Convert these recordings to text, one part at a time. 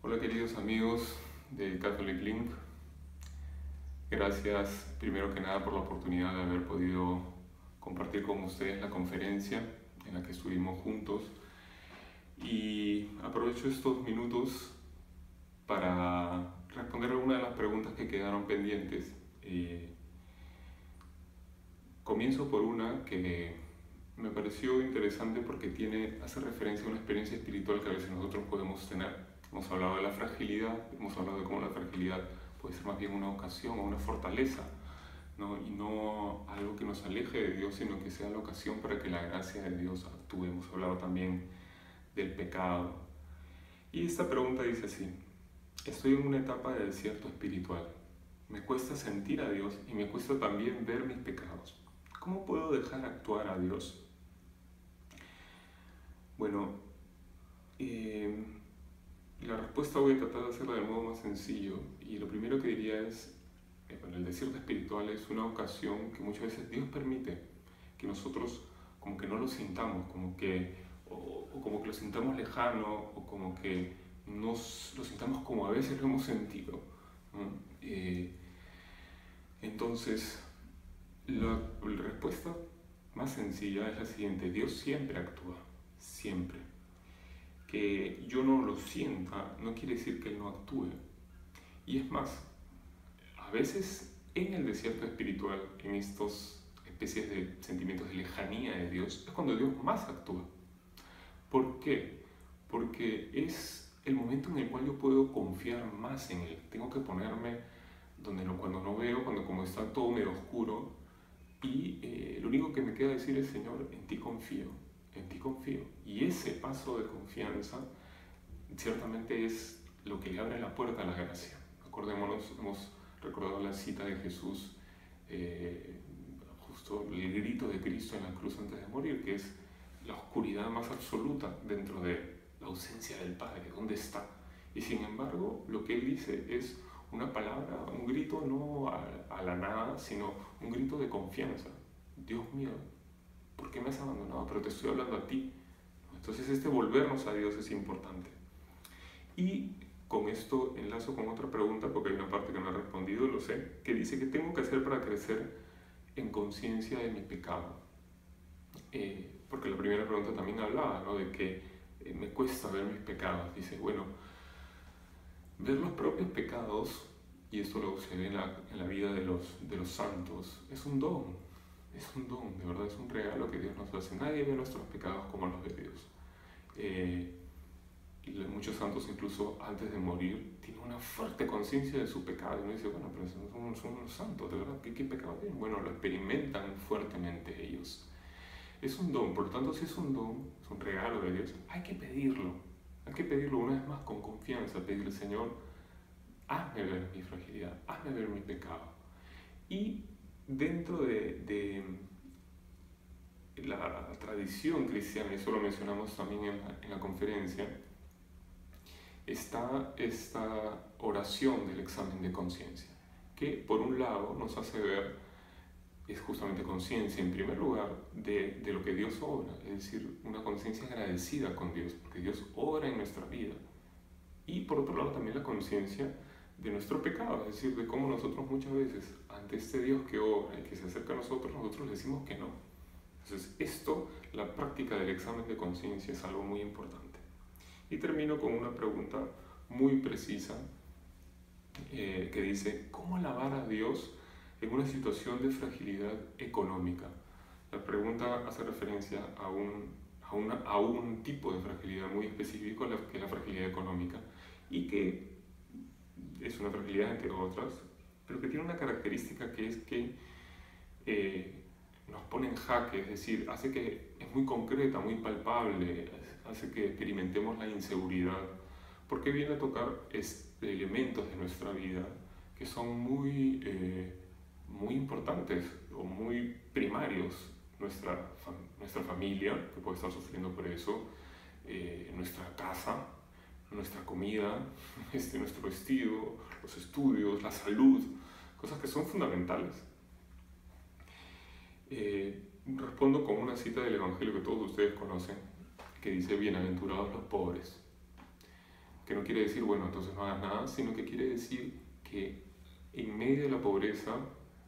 Hola queridos amigos de Catholic Link, gracias primero que nada por la oportunidad de haber podido compartir con ustedes la conferencia en la que estuvimos juntos y aprovecho estos minutos para responder algunas de las preguntas que quedaron pendientes. Comienzo por una que me pareció interesante porque hace referencia a una experiencia espiritual que a veces nosotros podemos tener. Hemos hablado de la fragilidad, hemos hablado de cómo la fragilidad puede ser más bien una ocasión o una fortaleza, ¿no? Y no algo que nos aleje de Dios, sino que sea la ocasión para que la gracia de Dios actúe. Hemos hablado también del pecado. Y esta pregunta dice así: estoy en una etapa de desierto espiritual. Me cuesta sentir a Dios y me cuesta también ver mis pecados. ¿Cómo puedo dejar actuar a Dios? Bueno, la respuesta voy a tratar de hacerla del modo más sencillo, y lo primero que diría es, el desierto espiritual es una ocasión que muchas veces Dios permite que nosotros como que no lo sintamos, o como que lo sintamos lejano, o como que lo sintamos como a veces lo hemos sentido, ¿no? Entonces, la respuesta más sencilla es la siguiente: Dios siempre actúa, siempre. Que yo no lo sienta no quiere decir que Él no actúe. Y es más, a veces en el desierto espiritual, en estas especies de sentimientos de lejanía de Dios, es cuando Dios más actúa. ¿Por qué? Porque es el momento en el cual yo puedo confiar más en Él. Tengo que ponerme cuando no veo, cuando como está todo medio oscuro, y lo único que me queda decir es: Señor, en ti confío. En ti confío. Y ese paso de confianza ciertamente es lo que le abre la puerta a la gracia. Acordémonos, hemos recordado la cita de Jesús, justo el grito de Cristo en la cruz antes de morir, que es la oscuridad más absoluta dentro de la ausencia del Padre. ¿Dónde está? Y sin embargo, lo que Él dice es una palabra, un grito no a la nada, sino un grito de confianza. Dios mío, ¿por qué me has abandonado? Pero te estoy hablando a ti. Entonces este volvernos a Dios es importante. Y con esto enlazo con otra pregunta, porque hay una parte que no he respondido, lo sé, que dice: ¿qué tengo que hacer para crecer en conciencia de mi pecado? Porque la primera pregunta también hablaba, ¿no?, de que me cuesta ver mis pecados. Dice, bueno, ver los propios pecados, y esto lo se ve en la vida de los santos, es un don. Es un don, de verdad, es un regalo que Dios nos hace. Nadie ve nuestros pecados como los de Dios. Y muchos santos, incluso antes de morir, tienen una fuerte conciencia de su pecado. Y uno dice, bueno, pero son unos santos, ¿de verdad? ¿Qué pecado tienen? Bueno, lo experimentan fuertemente ellos. Es un don, por lo tanto, si es un don, es un regalo de Dios, hay que pedirlo. Hay que pedirlo una vez más con confianza, pedirle: Señor, hazme ver mi fragilidad, hazme ver mi pecado. Y dentro de la tradición cristiana, y eso lo mencionamos también en la conferencia, está esta oración del examen de conciencia, que por un lado nos hace ver, es justamente conciencia en primer lugar de lo que Dios obra, es decir, una conciencia agradecida con Dios, porque Dios obra en nuestra vida. Y por otro lado también la conciencia de nuestro pecado, es decir, de cómo nosotros muchas veces, ante este Dios que obra y que se acerca a nosotros le decimos que no. Entonces la práctica del examen de conciencia es algo muy importante. Y termino con una pregunta muy precisa, que dice: ¿cómo alabar a Dios en una situación de fragilidad económica? La pregunta hace referencia a un tipo de fragilidad muy específico, que es la fragilidad económica, y que es una fragilidad entre otras, pero que tiene una característica, que es que nos pone en jaque, es decir, hace que es muy concreta, muy palpable, hace que experimentemos la inseguridad, porque viene a tocar elementos de nuestra vida que son muy importantes o muy primarios. Nuestra familia, que puede estar sufriendo por eso, nuestra casa, nuestra comida, nuestro vestido, los estudios, la salud, cosas que son fundamentales. Respondo con una cita del Evangelio que todos ustedes conocen, que dice: bienaventurados los pobres. que no quiere decir, bueno, entonces no hagas nada, sino que quiere decir que en medio de la pobreza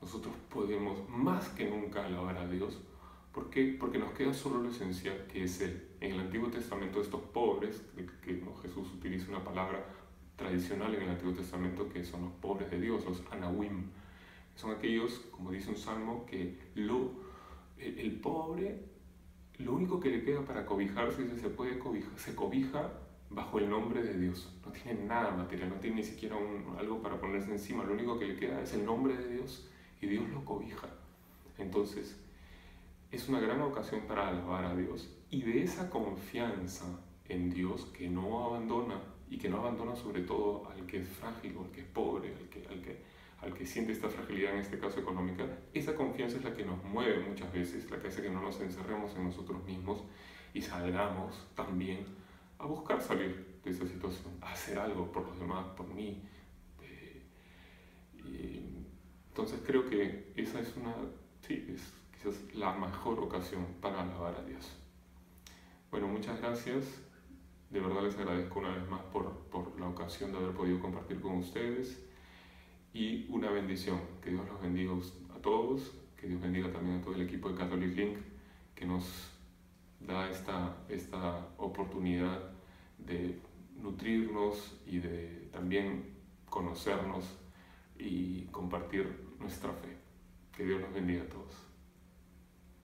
nosotros podemos más que nunca alabar a Dios. ¿Por qué? Porque nos queda solo lo esencial, que es Él. En el Antiguo Testamento estos pobres, que ¿no? Jesús utiliza una palabra tradicional en el Antiguo Testamento, que son los pobres de Dios, los anahuim. Son aquellos, como dice un salmo, que el pobre, lo único que le queda para cobijarse, si se puede cobijar, se cobija bajo el nombre de Dios. No tiene nada material, no tiene ni siquiera algo para ponerse encima. Lo único que le queda es el nombre de Dios y Dios lo cobija. Entonces, es una gran ocasión para alabar a Dios, y de esa confianza en Dios que no abandona, y que no abandona sobre todo al que es frágil o al que es pobre, al que siente esta fragilidad, en este caso económica. Esa confianza es la que nos mueve muchas veces, la que hace que no nos encerremos en nosotros mismos y salgamos también a buscar salir de esa situación, a hacer algo por los demás, por mí. Entonces creo que esa es es quizás la mejor ocasión para alabar a Dios. Bueno, muchas gracias. De verdad les agradezco una vez más por la ocasión de haber podido compartir con ustedes. Y una bendición. Que Dios los bendiga a todos. Que Dios bendiga también a todo el equipo de Catholic Link, que nos da esta oportunidad de nutrirnos y de también conocernos y compartir nuestra fe. Que Dios los bendiga a todos.